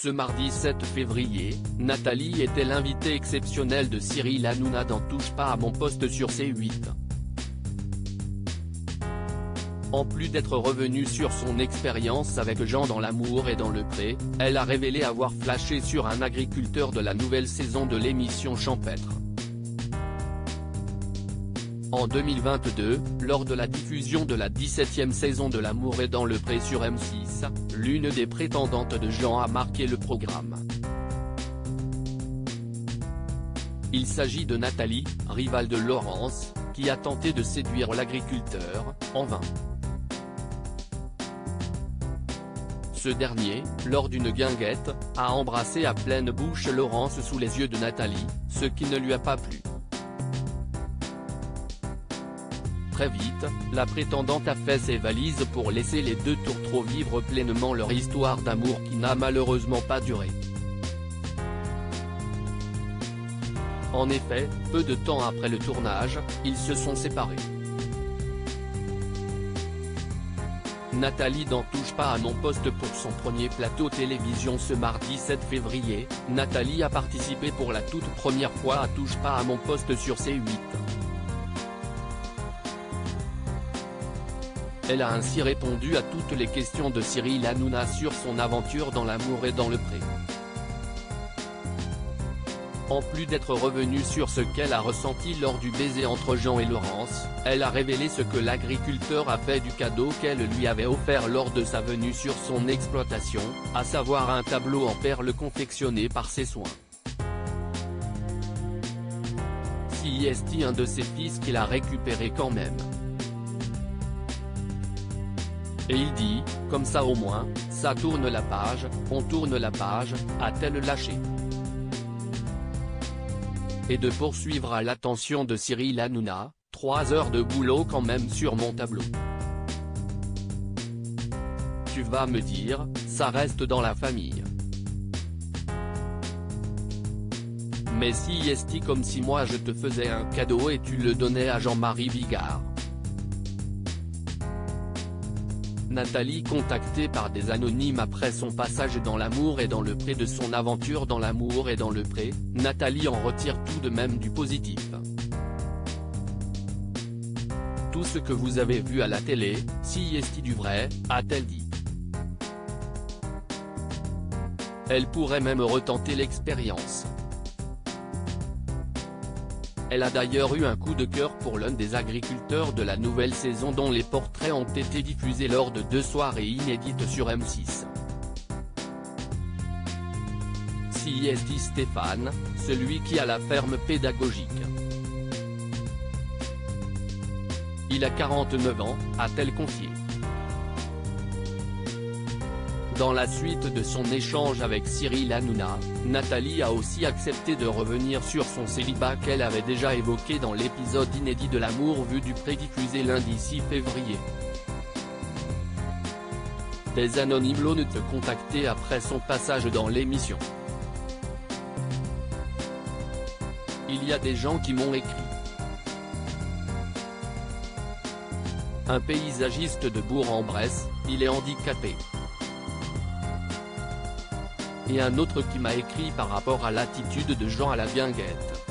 Ce mardi 7 février, Nathalie était l'invitée exceptionnelle de Cyril Hanouna dans Touche pas à mon poste sur C8. En plus d'être revenue sur son expérience avec Jean dans L'amour et dans le pré, elle a révélé avoir flashé sur un agriculteur de la nouvelle saison de l'émission Champêtre. En 2022, lors de la diffusion de la 17e saison de L'amour et dans le pré sur M6, l'une des prétendantes de Jean a marqué le programme. Il s'agit de Nathalie, rivale de Laurence, qui a tenté de séduire l'agriculteur, en vain. Ce dernier, lors d'une guinguette, a embrassé à pleine bouche Laurence sous les yeux de Nathalie, ce qui ne lui a pas plu. Très vite, la prétendante a fait ses valises pour laisser les deux tourtereaux vivre pleinement leur histoire d'amour qui n'a malheureusement pas duré. En effet, peu de temps après le tournage, ils se sont séparés. Nathalie dans Touche pas à mon poste pour son premier plateau télévision ce mardi 7 février, Nathalie a participé pour la toute première fois à Touche pas à mon poste sur C8. Elle a ainsi répondu à toutes les questions de Cyril Hanouna sur son aventure dans L'amour et dans le pré. En plus d'être revenue sur ce qu'elle a ressenti lors du baiser entre Jean et Laurence, elle a révélé ce que l'agriculteur a fait du cadeau qu'elle lui avait offert lors de sa venue sur son exploitation, à savoir un tableau en perles confectionné par ses soins. C'est un de ses fils qu'il a récupéré quand même. Et il dit, comme ça au moins, ça tourne la page, on tourne la page, a-t-elle lâché. Et de poursuivre à l'attention de Cyril Hanouna, 3 heures de boulot quand même sur mon tableau. Tu vas me dire, ça reste dans la famille. Mais si est comme si moi je te faisais un cadeau et tu le donnais à Jean-Marie Bigard. Nathalie contactée par des anonymes après son passage dans L'amour et dans le pré de son aventure dans L'amour et dans le pré, Nathalie en retire tout de même du positif. Tout ce que vous avez vu à la télé, si est du vrai, a-t-elle dit. Elle pourrait même retenter l'expérience. Elle a d'ailleurs eu un coup de cœur pour l'un des agriculteurs de la nouvelle saison dont les portraits ont été diffusés lors de 2 soirées inédites sur M6. C'est Stéphane, celui qui a la ferme pédagogique. Il a 49 ans, a-t-elle confié. Dans la suite de son échange avec Cyril Hanouna, Nathalie a aussi accepté de revenir sur son célibat qu'elle avait déjà évoqué dans l'épisode inédit de L'amour vu du pré diffusé lundi 6 février. Des anonymes l'ont contacté après son passage dans l'émission. Il y a des gens qui m'ont écrit. Un paysagiste de Bourg-en-Bresse, il est handicapé. Et un autre qui m'a écrit par rapport à l'attitude de Jean à la guinguette.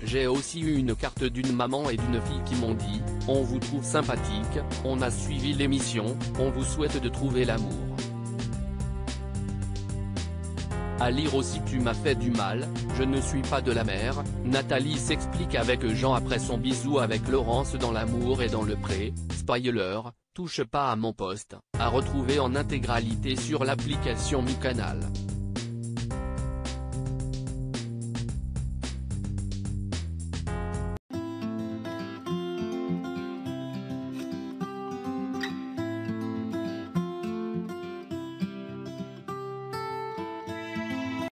J'ai aussi eu une carte d'une maman et d'une fille qui m'ont dit, on vous trouve sympathique, on a suivi l'émission, on vous souhaite de trouver l'amour. À lire aussi tu m'as fait du mal, je ne suis pas de la mer, Nathalie s'explique avec Jean après son bisou avec Laurence dans L'amour et dans le pré, spoiler. Touche pas à mon poste, à retrouver en intégralité sur l'application Mi Canal.